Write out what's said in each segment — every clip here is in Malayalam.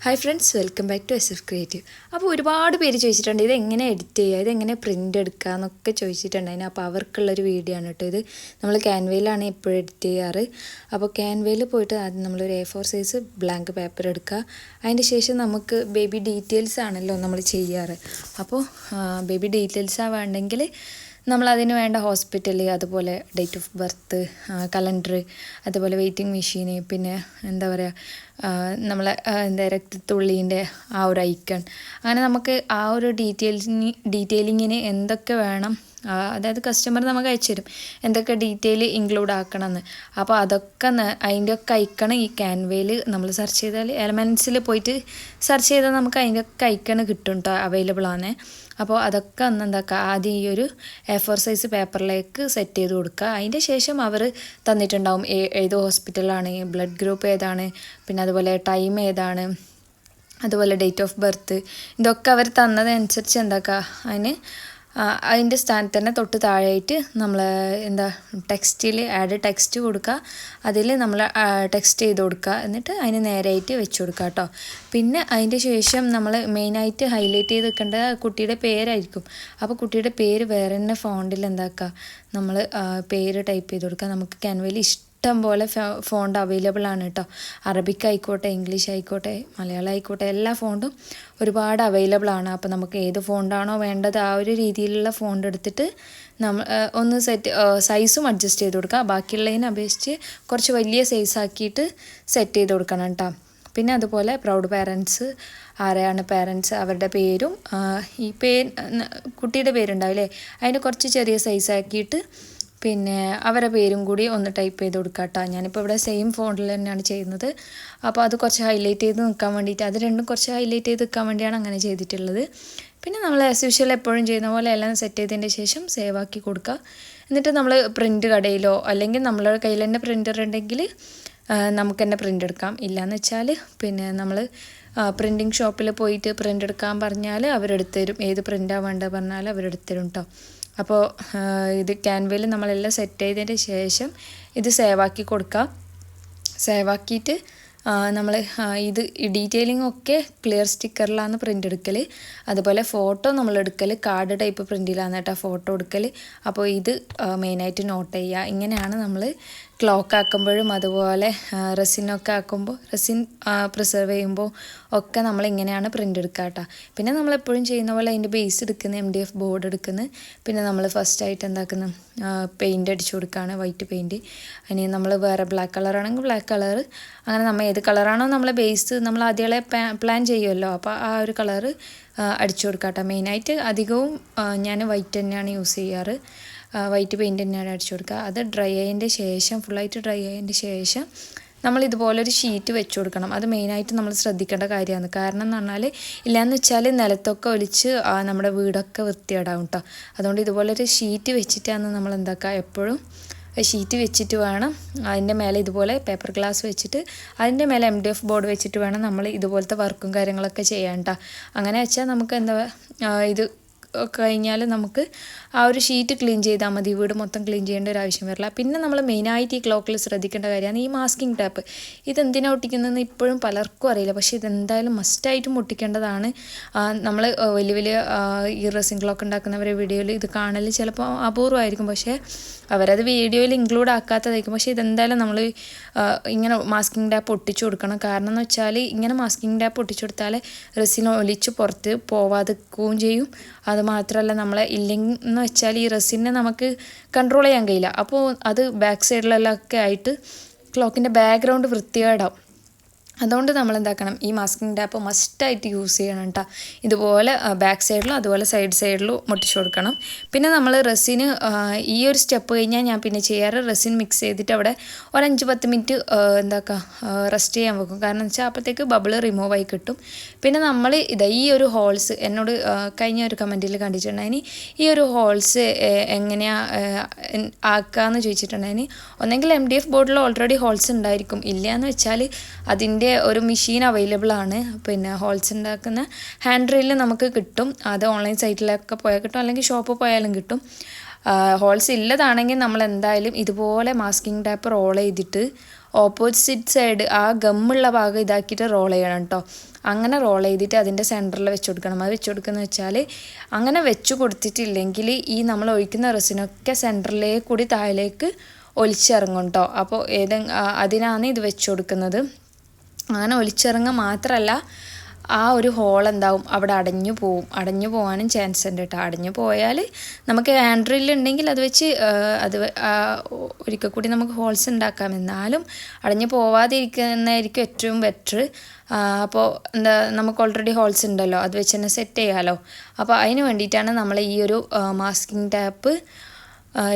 Hi friends, welcome back to SF creative. അപ്പോൾ ഒരുപാട് പേര് ചോദിച്ചിട്ടുണ്ട് ഇതെങ്ങനെ എഡിറ്റ് ചെയ്യുക, ഇതെങ്ങനെ പ്രിൻ്റ് എടുക്കുക എന്നൊക്കെ ചോദിച്ചിട്ടുണ്ടായിരുന്നു. അപ്പോൾ അവർക്കുള്ളൊരു വീഡിയോ ആണ് കേട്ടോ ഇത്. നമ്മൾ ക്യാൻവയിലാണ് എപ്പോഴും എഡിറ്റ് ചെയ്യാറ്. അപ്പോൾ ക്യാൻവയിൽ പോയിട്ട് ആദ്യം നമ്മളൊരു A4 സൈസ് ബ്ലാങ്ക് പേപ്പർ എടുക്കുക. അതിൻ്റെ ശേഷം നമുക്ക് ബേബി ഡീറ്റെയിൽസ് ആണല്ലോ നമ്മൾ ചെയ്യാറ്. അപ്പോൾ ബേബി ഡീറ്റെയിൽസ് വേണ്ടെങ്കിൽ നമ്മളതിന് വേണ്ട ഹോസ്പിറ്റൽ, അതുപോലെ ഡേറ്റ് ഓഫ് ബർത്ത്, കലണ്ടർ, അതുപോലെ വെയിറ്റിംഗ് മെഷീന്, പിന്നെ എന്താ പറയുക നമ്മളെ രക്തത്തുള്ളീൻ്റെ ആ ഒരു ഐക്കൺ, അങ്ങനെ നമുക്ക് ആ ഒരു ഡീറ്റെയിലിങ്ങിന് എന്തൊക്കെ വേണം, അതായത് കസ്റ്റമർ നമുക്ക് അയച്ചു തരും എന്തൊക്കെ ഡീറ്റെയിൽ ഇൻക്ലൂഡ് ആക്കണമെന്ന്. അപ്പോൾ അതൊക്കെ അതിൻ്റെ ഒക്കെ ഐക്കണ് ഈ ക്യാൻവയിൽ നമ്മൾ സെർച്ച് ചെയ്താൽ എലമെൻറ്റ്സിൽ പോയിട്ട് സെർച്ച് ചെയ്താൽ നമുക്ക് അതിൻ്റെ ഒക്കെ ഐക്കണ് കിട്ടും കേട്ടോ, അവൈലബിൾ ആണ്. അപ്പോൾ അതൊക്കെ എന്താക്കുക, ആദ്യം ഈ ഒരു A4 സൈസ് പേപ്പറിലേക്ക് സെറ്റ് ചെയ്ത് കൊടുക്കുക. അതിൻ്റെ ശേഷം അവർ തന്നിട്ടുണ്ടാവും ഏത് ഹോസ്പിറ്റലാണ്, ബ്ലഡ് ഗ്രൂപ്പ് ഏതാണ്, പിന്നെ അതുപോലെ ടൈം ഏതാണ്, അതുപോലെ ഡേറ്റ് ഓഫ് ബർത്ത്, ഇതൊക്കെ അവർ തന്നതനുസരിച്ച് എന്താക്കുക അതിൻ്റെ സ്ഥാനത്ത് തന്നെ തൊട്ട് താഴെയായിട്ട് നമ്മൾ ടെക്സ്റ്റിൽ ആഡ് ടെക്സ്റ്റ് കൊടുക്കുക. അതിൽ നമ്മൾ ടെക്സ്റ്റ് ചെയ്ത് കൊടുക്കുക, എന്നിട്ട് അതിന് നേരെയായിട്ട് വെച്ച് കൊടുക്കുക കേട്ടോ. പിന്നെ അതിൻ്റെ ശേഷം നമ്മൾ മെയിനായിട്ട് ഹൈലൈറ്റ് ചെയ്ത് വെക്കേണ്ടത് കുട്ടിയുടെ പേരായിരിക്കും. അപ്പോൾ കുട്ടിയുടെ പേര് വേറെ തന്നെ ഫോണ്ടിൽ നമ്മൾ പേര് ടൈപ്പ് ചെയ്ത് കൊടുക്കുക. നമുക്ക് ക്യാൻവയിൽ ഇഷ്ടം പോലെ ഫോണ്ട് അവൈലബിൾ ആണ് കേട്ടോ. അറബിക് ആയിക്കോട്ടെ, ഇംഗ്ലീഷ് ആയിക്കോട്ടെ, മലയാളം ആയിക്കോട്ടെ, എല്ലാ ഫോണ്ടും ഒരുപാട് അവൈലബിൾ ആണ്. അപ്പോൾ നമുക്ക് ഏത് ഫോണ്ടാണോ വേണ്ടത് ആ ഒരു രീതിയിലുള്ള ഫോണ്ട് എടുത്തിട്ട് നമ്മൾ ഒന്ന് സൈസും അഡ്ജസ്റ്റ് ചെയ്ത് കൊടുക്കുക. ബാക്കിയുള്ളതിനെ അപേക്ഷിച്ച് കുറച്ച് വലിയ സൈസാക്കിയിട്ട് സെറ്റ് ചെയ്ത് കൊടുക്കണം കേട്ടോ. പിന്നെ അതുപോലെ പ്രൗഡ് പാരൻസ്, ആരെയാണ് പാരൻസ്, അവരുടെ പേരും ഈ കുട്ടിയുടെ പേരുണ്ടാവില്ലേ അതിൻ്റെ കുറച്ച് ചെറിയ സൈസാക്കിയിട്ട് പിന്നെ അവരുടെ പേരും കൂടി ഒന്ന് ടൈപ്പ് ചെയ്ത് കൊടുക്കുക കേട്ടോ. ഞാനിപ്പോൾ ഇവിടെ സെയിം ഫോണ്ടിൽ തന്നെയാണ് ചെയ്യുന്നത്. അപ്പോൾ അത് കുറച്ച് ഹൈലൈറ്റ് ചെയ്ത് നിൽക്കാൻ വേണ്ടിയിട്ട്, അത് രണ്ടും കുറച്ച് ഹൈലൈറ്റ് ചെയ്ത് നിൽക്കാൻ വേണ്ടിയാണ് അങ്ങനെ ചെയ്തിട്ടുള്ളത്. പിന്നെ നമ്മൾ ആസ് യൂഷ്വൽ എപ്പോഴും ചെയ്യുന്ന പോലെ എല്ലാം സെറ്റ് ചെയ്തതിൻ്റെ ശേഷം സേവ് ആക്കി കൊടുക്കുക. എന്നിട്ട് നമ്മൾ പ്രിൻ്റ് കടയിലോ അല്ലെങ്കിൽ നമ്മളെ കയ്യിൽ തന്നെ പ്രിൻ്റർ ഉണ്ടെങ്കിൽ നമുക്ക് തന്നെ പ്രിൻ്റ് എടുക്കാം. ഇല്ലയെന്ന് വെച്ചാൽ പിന്നെ നമ്മൾ പ്രിൻറ്റിങ് ഷോപ്പിൽ പോയിട്ട് പ്രിൻ്റ് എടുക്കാൻ പറഞ്ഞാൽ അവരെടുത്ത് തരും. ഏത് പ്രിൻ്റാണ് വേണ്ടത് പറഞ്ഞാൽ അവരെടുത്ത് തരും കേട്ടോ. അപ്പോൾ ഇത് ക്യാൻവയിൽ നമ്മളെല്ലാം സെറ്റ് ചെയ്തതിൻ്റെ ശേഷം ഇത് സേവാക്കി കൊടുക്കുക. സേവാക്കിയിട്ട് നമ്മൾ ഇത് ഡീറ്റെയിലിംഗ് ഒക്കെ ക്ലിയർ സ്റ്റിക്കറിലാണ് പ്രിൻ്റ് എടുക്കൽ. അതുപോലെ ഫോട്ടോ നമ്മൾ എടുക്കൽ കാർഡ് ടൈപ്പ് പ്രിൻറ്റിലാണ് കേട്ടോ ഫോട്ടോ എടുക്കൽ. അപ്പോൾ ഇത് മെയിനായിട്ട് നോട്ട് ചെയ്യുക. ഇങ്ങനെയാണ് നമ്മൾ ക്ലോക്ക് ആക്കുമ്പോഴും അതുപോലെ റെസിനൊക്കെ ആക്കുമ്പോൾ റെസിൻ പ്രിസർവ് ചെയ്യുമ്പോൾ ഒക്കെ നമ്മളിങ്ങനെയാണ് പ്രിൻ്റ് എടുക്കുക കേട്ടോ. പിന്നെ നമ്മളെപ്പോഴും ചെയ്യുന്ന പോലെ അതിൻ്റെ ബേസ് എടുക്കുന്നത് MDF ബോർഡ് എടുക്കുന്നത്. പിന്നെ നമ്മൾ ഫസ്റ്റായിട്ട് എന്താക്കുന്നു പെയിൻ്റ് അടിച്ചു കൊടുക്കുകയാണ്, വൈറ്റ് പെയിൻറ്റ്. അതിന് നമ്മൾ വേറെ ബ്ലാക്ക് കളറാണെങ്കിൽ ബ്ലാക്ക് കളർ, അങ്ങനെ നമ്മൾ ഏത് കളറാണോ നമ്മളെ ബേസ് നമ്മൾ ആദ്യമേ പ്ലാൻ ചെയ്യുമല്ലോ, അപ്പോൾ ആ ഒരു കളറ് അടിച്ചു കൊടുക്കുക കേട്ടോ. മെയിനായിട്ട് അധികവും ഞാൻ വൈറ്റ് തന്നെയാണ് യൂസ് ചെയ്യാറ്. വൈറ്റ് പെയിൻറ്റ് തന്നെയാണ് അടിച്ചു കൊടുക്കുക. അത് ഡ്രൈ ആയതിൻ്റെ ശേഷം ഫുള്ളായിട്ട് ഡ്രൈ ആയതിൻ്റെ ശേഷം നമ്മൾ ഇതുപോലൊരു ഷീറ്റ് വെച്ച് കൊടുക്കണം. അത് മെയിനായിട്ട് നമ്മൾ ശ്രദ്ധിക്കേണ്ട കാര്യമാണ്. കാരണം എന്ന് പറഞ്ഞാൽ ഇല്ലയെന്ന് വെച്ചാൽ നിലത്തൊക്കെ ഒലിച്ച് നമ്മുടെ വീടൊക്കെ വൃത്തികേടാവും കേട്ടോ. അതുകൊണ്ട് ഇതുപോലൊരു ഷീറ്റ് വെച്ചിട്ടാണ് നമ്മൾ എപ്പോഴും ഷീറ്റ് വെച്ചിട്ട് വേണം അതിൻ്റെ മേലെ ഇതുപോലെ പേപ്പർ ഗ്ലാസ് വെച്ചിട്ട് അതിൻ്റെ മേലെ MDF ബോർഡ് വെച്ചിട്ട് വേണം നമ്മൾ ഇതുപോലത്തെ വർക്കും കാര്യങ്ങളൊക്കെ ചെയ്യാൻ കേട്ടോ. അങ്ങനെ വെച്ചാൽ നമുക്ക് ഇത് കഴിഞ്ഞാൽ നമുക്ക് ആ ഒരു ഷീറ്റ് ക്ലീൻ ചെയ്താൽ മതി, വീട് മൊത്തം ക്ലീൻ ചെയ്യേണ്ട ഒരു ആവശ്യം വരില്ല. പിന്നെ നമ്മൾ മെയിനായിട്ട് ഈ ക്ലോക്കിൽ ശ്രദ്ധിക്കേണ്ട കാര്യമാണ് ഈ മാസ്കിംഗ് ടാപ്പ്. ഇതെന്തിനാണ് ഒട്ടിക്കുന്നതെന്ന് ഇപ്പോഴും പലർക്കും അറിയില്ല, പക്ഷേ ഇതെന്തായാലും മസ്റ്റായിട്ടും ഒട്ടിക്കേണ്ടതാണ്. നമ്മൾ വലിയ വലിയ ഈ റെസിൻ ക്ലോക്ക് ഉണ്ടാക്കുന്നവരെ വീഡിയോയിൽ ഇത് കാണൽ ചിലപ്പോൾ അപൂർവമായിരിക്കും, പക്ഷേ അവരത് വീഡിയോയിൽ ഇൻക്ലൂഡ് ആക്കാത്തതായിരിക്കും. പക്ഷേ ഇതെന്തായാലും നമ്മൾ ഇങ്ങനെ മാസ്കിംഗ് ടാപ്പ് ഒട്ടിച്ചു കൊടുക്കണം. കാരണം എന്ന് വെച്ചാൽ ഇങ്ങനെ മാസ്കിംഗ് ടാപ്പ് ഒട്ടിച്ചു കൊടുത്താൽ റെസിൻ ഒലിച്ച് പുറത്ത് പോവാതിരിക്കുകയും ചെയ്യും. അതുമാത്രമല്ല നമ്മളെ ഇല്ലെങ്കിൽ വെച്ചാൽ ഈ റെസിനെ നമുക്ക് കൺട്രോൾ ചെയ്യാൻ കഴിയില്ല. അപ്പോൾ അത് ബാക്ക് സൈഡിലെല്ലാം ആയിട്ട് ക്ലോക്കിൻ്റെ ബാക്ക്ഗ്രൗണ്ട് വൃത്തികേടാവും. അതുകൊണ്ട് നമ്മൾ എന്താക്കണം, ഈ മാസ്കിംഗ് ടാപ്പ് മസ്റ്റായിട്ട് യൂസ് ചെയ്യണം കേട്ടോ. ഇതുപോലെ ബാക്ക് സൈഡിലും അതുപോലെ സൈഡിലും മുട്ടിച്ചു കൊടുക്കണം. പിന്നെ നമ്മൾ റെസിന് ഈ ഒരു സ്റ്റെപ്പ് കഴിഞ്ഞാൽ ഞാൻ പിന്നെ ചെയ്യാറ് റെസിൻ മിക്സ് ചെയ്തിട്ട് അവിടെ ഒരു 5-10 മിനിറ്റ് റെസ്റ്റ് ചെയ്യാൻ വെക്കും. കാരണം എന്ന് വെച്ചാൽ അപ്പോഴത്തേക്ക് ബബിൾ റിമൂവ് ആയി കിട്ടും. പിന്നെ നമ്മൾ ഈ ഒരു ഹോൾസ് എന്നോട് കഴിഞ്ഞ ഒരു കമൻറ്റിൽ കണ്ടിട്ടുണ്ടായിന്, ഈ ഒരു ഹോൾസ് എങ്ങനെയാണ് ആക്കാമെന്ന് ചോദിച്ചിട്ടുണ്ടായിന്. ഒന്നെങ്കിൽ MDF ബോർഡിൽ ഓൾറെഡി ഹോൾസ് ഉണ്ടായിരിക്കും, ഇല്ലയെന്ന് വെച്ചാൽ അതിൻ്റെ ഒരു മെഷീൻ അവൈലബിൾ ആണ്. പിന്നെ ഹോൾസ് ഉണ്ടാക്കുന്ന ഹാൻഡ് ഡ്രില്ല് നമുക്ക് കിട്ടും. അത് ഓൺലൈൻ സൈറ്റിലൊക്കെ പോയാൽ കിട്ടും, അല്ലെങ്കിൽ ഷോപ്പിൽ പോയാലും കിട്ടും. ഹോൾസ് ഇല്ലതാണെങ്കിൽ നമ്മൾ എന്തായാലും ഇതുപോലെ മാസ്കിംഗ് ടാപ്പ് റോൾ ചെയ്തിട്ട് ഓപ്പോസിറ്റ് സൈഡ് ആ ഗമ്മുള്ള ഭാഗം ഇതാക്കിയിട്ട് റോൾ ചെയ്യണം കേട്ടോ. അങ്ങനെ റോൾ ചെയ്തിട്ട് അതിൻ്റെ സെൻറ്ററിൽ വെച്ച് കൊടുക്കണം. അത് വെച്ച് കൊടുക്കുന്നത് വെച്ചാൽ അങ്ങനെ വെച്ച് കൊടുത്തിട്ടില്ലെങ്കിൽ ഈ നമ്മൾ ഒഴിക്കുന്ന റെസിനൊക്കെ സെൻറ്ററിലേക്ക് കൂടി താഴേക്ക് ഒലിച്ചിറങ്ങും കേട്ടോ. അപ്പോൾ അതിനാണ് ഇത് വെച്ച് കൊടുക്കുന്നത്. അങ്ങനെ ഒലിച്ചിറങ്ങുക മാത്രമല്ല ആ ഒരു ഹോൾ എന്താവും അവിടെ അടഞ്ഞു പോകാനും ചാൻസ് ഉണ്ട് കേട്ടോ. അടഞ്ഞു പോയാൽ നമുക്ക് ഹാൻഡ് ഡ്രില്ല് ഉണ്ടെങ്കിൽ അത് വെച്ച് ഒരിക്കൽ കൂടി നമുക്ക് ഹോൾസ് ഉണ്ടാക്കാം. എന്നാലും അടഞ്ഞു പോവാതിരിക്കുന്നതായിരിക്കും ഏറ്റവും ബെറ്റർ. അപ്പോൾ നമുക്ക് ഓൾറെഡി ഹോൾസ് ഉണ്ടല്ലോ, അത് വെച്ച് തന്നെ സെറ്റ് ചെയ്യാമല്ലോ. അപ്പോൾ അതിന് വേണ്ടിയിട്ടാണ് നമ്മൾ ഈ ഒരു മാസ്കിംഗ് ടാപ്പ്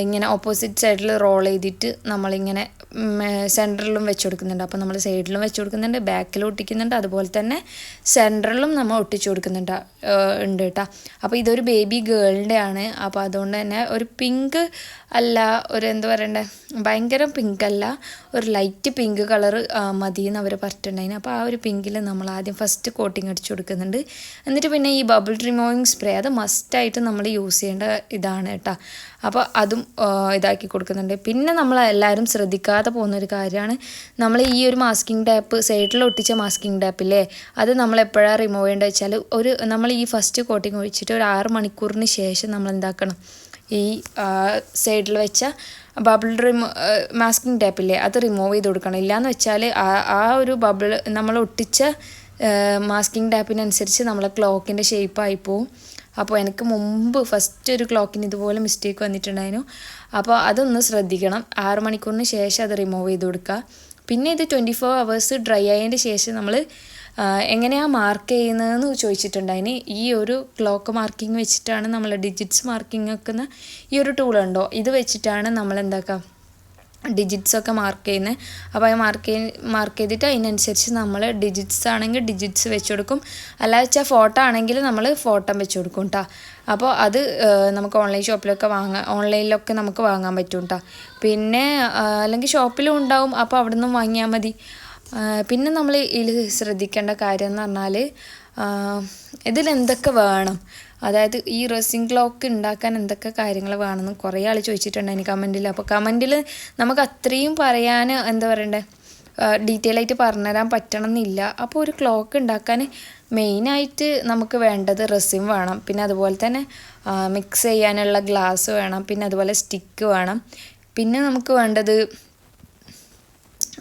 ഇങ്ങനെ ഓപ്പോസിറ്റ് സൈഡിൽ റോൾ ചെയ്തിട്ട് നമ്മളിങ്ങനെ സെൻറ്ററിലും വെച്ച് കൊടുക്കുന്നുണ്ട്. അപ്പോൾ നമ്മൾ സൈഡിലും വെച്ച് കൊടുക്കുന്നുണ്ട്, ബാക്കിലും ഒട്ടിക്കുന്നുണ്ട്, അതുപോലെ തന്നെ സെൻറ്ററിലും നമ്മൾ ഒട്ടിച്ചു കൊടുക്കുന്നുണ്ട് ഉണ്ട് കേട്ടോ. അപ്പോൾ ഇതൊരു ബേബി ഗേളിൻ്റെ ആണ്. അപ്പോൾ അതുകൊണ്ട് തന്നെ ഒരു പിങ്ക് അല്ല, ഒരു എന്താ പറയണ്ടേ, ഭയങ്കര പിങ്ക് അല്ല, ഒരു ലൈറ്റ് പിങ്ക് കളറ് മതിയെന്ന് അവർ പറഞ്ഞിട്ടുണ്ടായിരുന്നു. അപ്പോൾ ആ ഒരു പിങ്കിൽ നമ്മൾ ആദ്യം ഫസ്റ്റ് കോട്ടിങ് അടിച്ചു കൊടുക്കുന്നുണ്ട്. എന്നിട്ട് പിന്നെ ഈ ബബിൾ റിമൂവിങ് സ്പ്രേ അത് മസ്റ്റായിട്ട് നമ്മൾ യൂസ് ചെയ്യേണ്ട ഇതാണ് കേട്ടോ. അപ്പോൾ അതും ഇതാക്കി കൊടുക്കുന്നുണ്ട്. പിന്നെ നമ്മൾ എല്ലാവരും ശ്രദ്ധിക്കാതെ പോകുന്നൊരു കാര്യമാണ്, നമ്മൾ ഈ ഒരു മാസ്കിംഗ് ടാപ്പ് സൈഡിൽ ഒട്ടിച്ച മാസ്കിംഗ് ടാപ്പില്ലേ, അത് നമ്മൾ എപ്പോഴാണ് റിമൂവ് ചെയ്യേണ്ടത് വെച്ചാൽ നമ്മൾ ഈ ഫസ്റ്റ് കോട്ടിങ് ഒഴിച്ചിട്ട് ഒരു 6 മണിക്കൂറിന് ശേഷം നമ്മൾ എന്താക്കണം, ഈ സൈഡിൽ വെച്ച ബബിൾ മാസ്കിംഗ് ടാപ്പില്ലേ അത് റിമൂവ് ചെയ്ത് കൊടുക്കണം. ഇല്ലയെന്ന് വെച്ചാൽ ആ ഒരു ബബിൾ നമ്മൾ ഒട്ടിച്ച മാസ്കിംഗ് ടാപ്പിനനുസരിച്ച് നമ്മളെ ക്ലോക്കിൻ്റെ ഷേപ്പായി പോവും. അപ്പോൾ എനിക്ക് മുമ്പ് ഫസ്റ്റ് ഒരു ക്ലോക്കിന് ഇതുപോലെ മിസ്റ്റേക്ക് വന്നിട്ടുണ്ടായിരുന്നു. അപ്പോൾ അതൊന്ന് ശ്രദ്ധിക്കണം. 6 മണിക്കൂറിന് ശേഷം അത് റിമൂവ് ചെയ്ത് കൊടുക്കുക. പിന്നെ ഇത് 24 hours ഡ്രൈ ആയതിൻ്റെ ശേഷം നമ്മൾ എങ്ങനെയാണ് മാർക്ക് ചെയ്യുന്നതെന്ന് ചോദിച്ചിട്ടുണ്ടായിന്. ഈ ഒരു ക്ലോക്ക് മാർക്കിംഗ് വെച്ചിട്ടാണ് നമ്മൾ ഡിജിറ്റ്സ് മാർക്കിംഗ് വെക്കുന്ന ഈ ഒരു ടൂളുണ്ടോ, ഇത് വെച്ചിട്ടാണ് നമ്മൾ എന്താക്കുക ഡിജിറ്റ്സൊക്കെ മാർക്ക് ചെയ്യുന്നത്. അപ്പോൾ അത് മാർക്ക് ചെയ്തിട്ട് അതിനനുസരിച്ച് നമ്മൾ ഡിജിറ്റ്സ് ആണെങ്കിൽ ഡിജിറ്റ്സ് വെച്ച് കൊടുക്കും, അല്ലാതെ വെച്ചാൽ ഫോട്ടോ ആണെങ്കിൽ നമ്മൾ ഫോട്ടോ വെച്ച് കൊടുക്കും കേട്ടോ. അപ്പോൾ അത് നമുക്ക് ഓൺലൈനിലൊക്കെ നമുക്ക് വാങ്ങാൻ പറ്റും കേട്ടോ. പിന്നെ അല്ലെങ്കിൽ ഷോപ്പിലും ഉണ്ടാവും, അപ്പോൾ അവിടെ നിന്നും വാങ്ങിയാൽ മതി. പിന്നെ നമ്മൾ ഇതിൽ ശ്രദ്ധിക്കേണ്ട കാര്യം എന്ന് പറഞ്ഞാൽ ഇതിലെന്തൊക്കെ വേണം, അതായത് ഈ റെസിൻ ക്ലോക്ക് ഉണ്ടാക്കാൻ എന്തൊക്കെ കാര്യങ്ങൾ വേണമെന്ന് കുറേ ആൾ ചോദിച്ചിട്ടുണ്ടായിരുന്നു കമൻറ്റിൽ. അപ്പോൾ കമൻറ്റിൽ നമുക്ക് അത്രയും പറയാൻ എന്താ പറയണ്ടേ, ഡീറ്റെയിൽ ആയിട്ട് പറഞ്ഞുതരാൻ പറ്റണമെന്നില്ല. അപ്പോൾ ഒരു ക്ലോക്ക് ഉണ്ടാക്കാൻ മെയിനായിട്ട് നമുക്ക് വേണ്ടത് റെസിൻ വേണം, പിന്നെ അതുപോലെ തന്നെ മിക്സ് ചെയ്യാനുള്ള ഗ്ലാസ് വേണം, പിന്നെ അതുപോലെ സ്റ്റിക്ക് വേണം, പിന്നെ നമുക്ക് വേണ്ടത്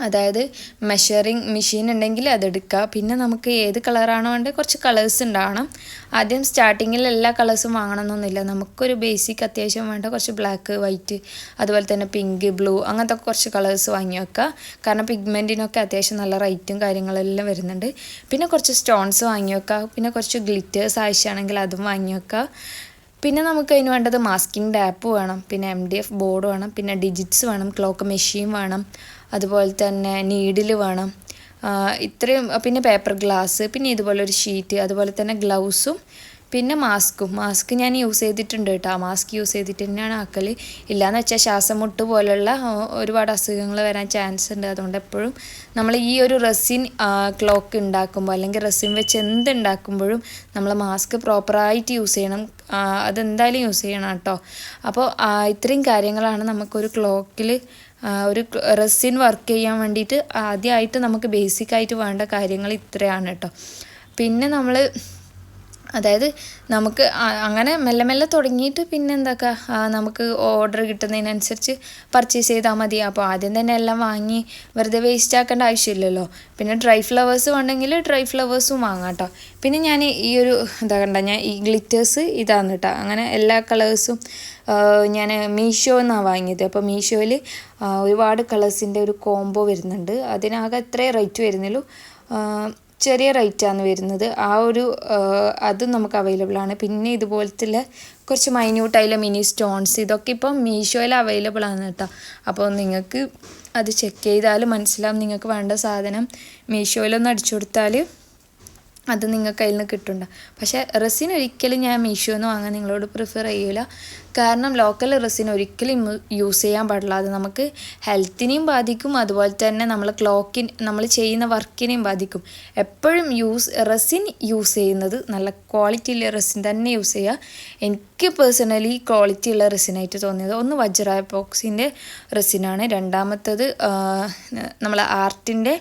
അതായത് മെഷറിങ് മെഷീൻ ഉണ്ടെങ്കിൽ അതെടുക്കുക. പിന്നെ നമുക്ക് ഏത് കളറാണോ വേണ്ടത് കുറച്ച് കളേഴ്സ് ഉണ്ടാവണം. ആദ്യം സ്റ്റാർട്ടിങ്ങിൽ എല്ലാ കളേഴ്സും വാങ്ങണമെന്നൊന്നുമില്ല. നമുക്കൊരു ബേസിക് അത്യാവശ്യം വേണ്ട കുറച്ച് ബ്ലാക്ക്, വൈറ്റ്, അതുപോലെ തന്നെ പിങ്ക്, ബ്ലൂ അങ്ങനത്തെ കുറച്ച് കളേഴ്സ് വാങ്ങി വെക്കുക. കാരണം പിഗ്മെൻറ്റിനൊക്കെ അത്യാവശ്യം നല്ല റേറ്റും കാര്യങ്ങളെല്ലാം വരുന്നുണ്ട്. പിന്നെ കുറച്ച് സ്റ്റോൺസ് വാങ്ങി വെക്കുക. പിന്നെ കുറച്ച് ഗ്ലിറ്റേഴ്സ് ആവശ്യമാണെങ്കിൽ അതും വാങ്ങി വെക്കുക. പിന്നെ നമുക്ക് അതിന് വേണ്ടത് മാസ്കിംഗ് ടാപ്പ് വേണം, പിന്നെ MDF ബോർഡ് വേണം, പിന്നെ ഡിജിറ്റ്സ് വേണം, ക്ലോക്ക് മെഷീൻ വേണം, അതുപോലെ തന്നെ നീഡിൽ വേണം, ഇത്രയും. പിന്നെ പേപ്പർ ഗ്ലാസ്, പിന്നെ ഇതുപോലെ ഒരു ഷീറ്റ്, അതുപോലെ തന്നെ ഗ്ലൗസും പിന്നെ മാസ്ക് ഞാൻ യൂസ് ചെയ്തിട്ടുണ്ട് കേട്ടോ. മാസ്ക് യൂസ് ചെയ്തിട്ട് തന്നെയാണ് ആക്കൽ. ഇല്ലയെന്ന് വെച്ചാൽ ശ്വാസം മുട്ട് പോലുള്ള ഒരുപാട് അസുഖങ്ങൾ വരാൻ ചാൻസ് ഉണ്ട്. അതുകൊണ്ട് എപ്പോഴും നമ്മൾ ഈ ഒരു റെസിൻ ക്ലോക്ക് ഉണ്ടാക്കുമ്പോൾ അല്ലെങ്കിൽ റെസിൻ വെച്ച് എന്തുണ്ടാക്കുമ്പോഴും നമ്മൾ മാസ്ക് പ്രോപ്പറായിട്ട് യൂസ് ചെയ്യണം. അതെന്തായാലും യൂസ് ചെയ്യണം കേട്ടോ. അപ്പോൾ ഇത്രയും കാര്യങ്ങളാണ് നമുക്കൊരു ക്ലോക്കിൽ ഒരു റെസിൻ വർക്ക് ചെയ്യാൻ വേണ്ടിയിട്ട് ആദ്യമായിട്ട് നമുക്ക് ബേസിക്കായിട്ട് വേണ്ട കാര്യങ്ങൾ ഇത്രയാണ് കേട്ടോ. പിന്നെ നമ്മൾ അതായത് നമുക്ക് അങ്ങനെ മെല്ലെ മെല്ലെ തുടങ്ങിയിട്ട് പിന്നെ എന്താക്കുക, നമുക്ക് ഓർഡർ കിട്ടുന്നതിനനുസരിച്ച് പർച്ചേസ് ചെയ്താൽ മതി. അപ്പോൾ ആദ്യം തന്നെ എല്ലാം വാങ്ങി വെറുതെ വേസ്റ്റ് ആക്കേണ്ട ആവശ്യമില്ലല്ലോ. പിന്നെ ഡ്രൈ ഫ്ലവേഴ്സ് വേണമെങ്കിൽ ഡ്രൈ ഫ്ലവേഴ്സും വാങ്ങാം കേട്ടോ. പിന്നെ ഞാൻ ഈ ഒരു ഞാൻ ഈ ഗ്ലിറ്റേഴ്സ് ഇതാണ് കേട്ടോ. അങ്ങനെ എല്ലാ കളേഴ്സും ഞാൻ മീഷോ എന്നാണ് വാങ്ങിയത്. അപ്പോൾ മീഷോയിൽ ഒരുപാട് കളേഴ്സിൻ്റെ ഒരു കോംബോ വരുന്നുണ്ട്. അതിനാകെ എത്രയേ റേറ്റ് വരുന്നുള്ളൂ, ചെറിയ റേറ്റാണ് വരുന്നത്. അതും നമുക്ക് അവൈലബിൾ ആണ്. പിന്നെ ഇതുപോലത്തെ കുറച്ച് മൈന്യൂട്ടായിട്ടുള്ള മിനി സ്റ്റോൺസ് ഇതൊക്കെ ഇപ്പം മീഷോയിൽ അവൈലബിൾ ആണ് കേട്ടോ. അപ്പോൾ നിങ്ങൾക്ക് അത് ചെക്ക് ചെയ്താൽ മനസ്സിലാവും. നിങ്ങൾക്ക് വേണ്ട സാധനം മീഷോയിലൊന്ന് അടിച്ചു കൊടുത്താൽ അത് നിങ്ങൾക്ക് അതിൽ നിന്ന് കിട്ടുന്നുണ്ട്. പക്ഷേ റെസിൻ ഒരിക്കലും ഞാൻ മീഷോന്ന് വാങ്ങാൻ നിങ്ങളോട് പ്രിഫർ ചെയ്യില്ല. കാരണം ലോക്കൽ റെസിൻ ഒരിക്കലും യൂസ് ചെയ്യാൻ പാടില്ല. അത് നമുക്ക് ഹെൽത്തിനെയും ബാധിക്കും, അതുപോലെ തന്നെ നമ്മൾ ചെയ്യുന്ന വർക്കിനെയും ബാധിക്കും. എപ്പോഴും റെസിൻ യൂസ് ചെയ്യുന്നത് നല്ല ക്വാളിറ്റിയുള്ള റെസിൻ തന്നെ യൂസ് ചെയ്യുക. എനിക്ക് പേഴ്സണലി ക്വാളിറ്റി ഉള്ള റെസിനായിട്ട് തോന്നിയത് ഒന്ന് വജ്ര എപ്പോക്സിൻ്റെ റെസിനാണ്, രണ്ടാമത്തത് നമ്മൾ ആർട്ടിൻ്റെ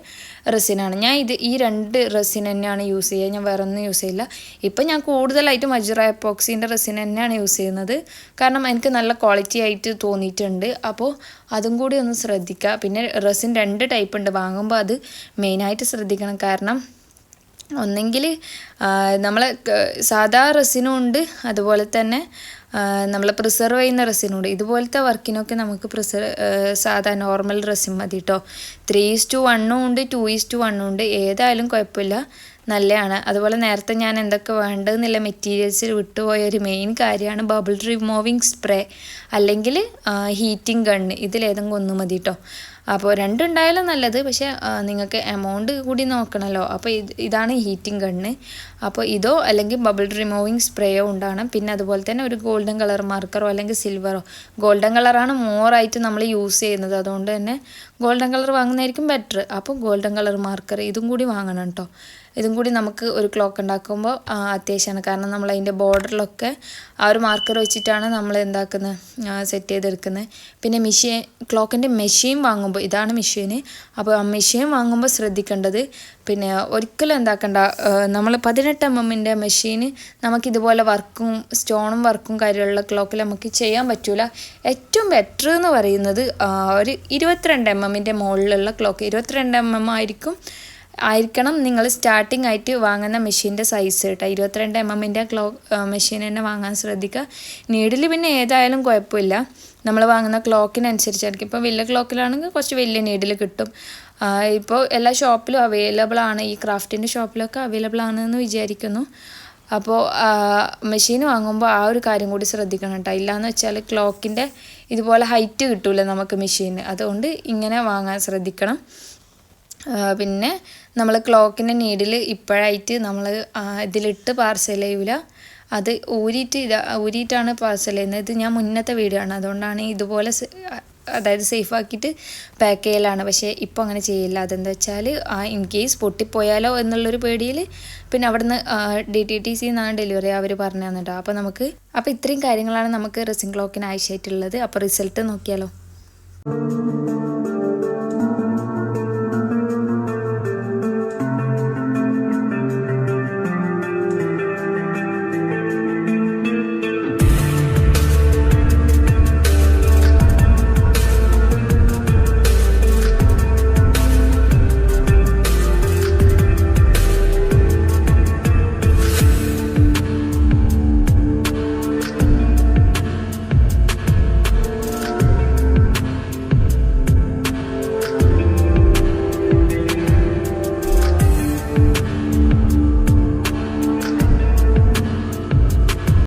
റെസിനാണ്. ഞാൻ ഈ 2 റെസിൻ തന്നെയാണ് യൂസ് ചെയ്യുക, ഞാൻ വേറെ ഒന്നും യൂസ് ചെയ്യില്ല. ഇപ്പം ഞാൻ കൂടുതലായിട്ടും വജ്ര എപ്പോക്സിൻ്റെ റെസിൻ തന്നെയാണ് യൂസ് ചെയ്യുന്നത്. കാരണം എനിക്ക് നല്ല ക്വാളിറ്റി ആയിട്ട് തോന്നിയിട്ടുണ്ട്. അപ്പോൾ അതും കൂടി ഒന്ന് ശ്രദ്ധിക്കുക. പിന്നെ റെസിൻ 2 ടൈപ്പ് ഉണ്ട്, വാങ്ങുമ്പോൾ അത് മെയിനായിട്ട് ശ്രദ്ധിക്കണം. കാരണം ഒന്നെങ്കിൽ നമ്മൾ സാധാ റെസിനും ഉണ്ട്, അതുപോലെ തന്നെ നമ്മൾ പ്രിസർവ് ചെയ്യുന്ന റെസിനുണ്ട്. ഇതുപോലത്തെ വർക്കിനൊക്കെ നമുക്ക് സാധാ നോർമൽ റെസിൻ മതി കേട്ടോ. 3:1 ഉണ്ട്, 2:1 ഉണ്ട്. ഏതായാലും കുഴപ്പമില്ല, നല്ലതാണ്. അതുപോലെ നേരത്തെ ഞാൻ എന്തൊക്കെ വേണ്ടതെന്നുള്ള മെറ്റീരിയൽസിൽ വിട്ടുപോയ ഒരു മെയിൻ കാര്യമാണ് ബബിൾ റിമൂവിങ് സ്പ്രേ അല്ലെങ്കിൽ ഹീറ്റിംഗ് ഗണ്ണ്. ഇതിലേതെങ്കിലും ഒന്ന് മതി കേട്ടോ. അപ്പോൾ 2 ഉണ്ടായാലും നല്ലത്, പക്ഷേ നിങ്ങൾക്ക് എമൗണ്ട് കൂടി നോക്കണമല്ലോ. അപ്പോൾ ഇതാണ് ഹീറ്റിംഗ് ഗണ്ണ്. അപ്പോൾ ഇതോ അല്ലെങ്കിൽ ബബിൾ റിമൂവിങ് സ്പ്രേയോ ഉണ്ടാകണം. പിന്നെ അതുപോലെ തന്നെ ഒരു ഗോൾഡൻ കളർ മാർക്കറോ അല്ലെങ്കിൽ സിൽവറോ. ഗോൾഡൻ കളറാണ് മോറായിട്ട് നമ്മൾ യൂസ് ചെയ്യുന്നത്, അതുകൊണ്ട് തന്നെ ഗോൾഡൻ കളർ വാങ്ങുന്നതായിരിക്കും ബെറ്റർ. അപ്പോൾ ഗോൾഡൻ കളർ മാർക്കർ ഇതും കൂടി വാങ്ങണം കേട്ടോ. ഇതും കൂടി നമുക്ക് ഒരു ക്ലോക്ക് ഉണ്ടാക്കുമ്പോൾ അത്യാവശ്യമാണ്. കാരണം നമ്മൾ അതിൻ്റെ ബോർഡറിലൊക്കെ ആ ഒരു മാർക്കർ വെച്ചിട്ടാണ് നമ്മൾ എന്താക്കുന്നത്, സെറ്റ് ചെയ്തെടുക്കുന്നത്. പിന്നെ ക്ലോക്കിൻ്റെ മെഷീൻ വാങ്ങുമ്പോൾ, ഇതാണ് മെഷീന്. അപ്പോൾ ആ മെഷീൻ വാങ്ങുമ്പോൾ ശ്രദ്ധിക്കേണ്ടത്, പിന്നെ ഒരിക്കലും എന്താക്കണ്ട, നമ്മൾ 18 mm മെഷീന് നമുക്കിതുപോലെ സ്റ്റോണും വർക്കും കാര്യമുള്ള ക്ലോക്കിൽ നമുക്ക് ചെയ്യാൻ പറ്റില്ല. ഏറ്റവും ബെറ്റർ എന്ന് പറയുന്നത് ഒരു 22 mm മുകളിലുള്ള ക്ലോക്ക്. 22 mm ആയിരിക്കണം നിങ്ങൾ സ്റ്റാർട്ടിംഗ് ആയിട്ട് വാങ്ങുന്ന മെഷീൻ്റെ സൈസ് കേട്ടോ. 22 mm മെഷീൻ തന്നെ വാങ്ങാൻ ശ്രദ്ധിക്കുക. നീഡിൽ പിന്നെ ഏതായാലും കുഴപ്പമില്ല, നമ്മൾ വാങ്ങുന്ന ക്ലോക്കിനനുസരിച്ചായിരിക്കും. ഇപ്പോൾ വലിയ ക്ലോക്കിലാണെങ്കിൽ കുറച്ച് വലിയ നീഡിൽ കിട്ടും. ഇപ്പോൾ എല്ലാ ഷോപ്പിലും അവൈലബിൾ ആണ്, ഈ ക്രാഫ്റ്റിൻ്റെ ഷോപ്പിലൊക്കെ അവൈലബിൾ ആണെന്ന് വിചാരിക്കുന്നു. അപ്പോൾ മെഷീൻ വാങ്ങുമ്പോൾ ആ ഒരു കാര്യം കൂടി ശ്രദ്ധിക്കണം കേട്ടോ. ഇല്ലയെന്ന് വെച്ചാൽ ക്ലോക്കിൻ്റെ ഇതുപോലെ ഹൈറ്റ് കിട്ടില്ല നമുക്ക് മെഷീന്, അതുകൊണ്ട് ഇങ്ങനെ വാങ്ങാൻ ശ്രദ്ധിക്കണം. പിന്നെ നമ്മൾ ക്ലോക്കിൻ്റെ നീഡിൽ ഇപ്പോഴായിട്ട് നമ്മൾ ഇതിലിട്ട് പാർസൽ ചെയ്യൂല, അത് ഊരിയിട്ടാണ് പാർസൽ ചെയ്യുന്നത്. ഇത് ഞാൻ മുന്നത്തെ വീഡിയോ ആണ്, അതുകൊണ്ടാണ് ഇതുപോലെ അതായത് സേഫാക്കിയിട്ട് പാക്ക് ചെയ്യലാണ്. പക്ഷേ ഇപ്പോൾ അങ്ങനെ ചെയ്യില്ല. അതെന്താ വെച്ചാൽ ഇൻ കേസ് പൊട്ടിപ്പോയാലോ എന്നുള്ളൊരു പേടിയിൽ പിന്നെ അവിടുന്ന് DTTC എന്നാണ് ഡെലിവറി അവർ പറഞ്ഞു തന്നിട്ടോ. അപ്പോൾ ഇത്രയും കാര്യങ്ങളാണ് നമുക്ക് റെസിൻ ക്ലോക്കിന് ആവശ്യമായിട്ടുള്ളത്. അപ്പോൾ റിസൾട്ട് നോക്കിയാലോ.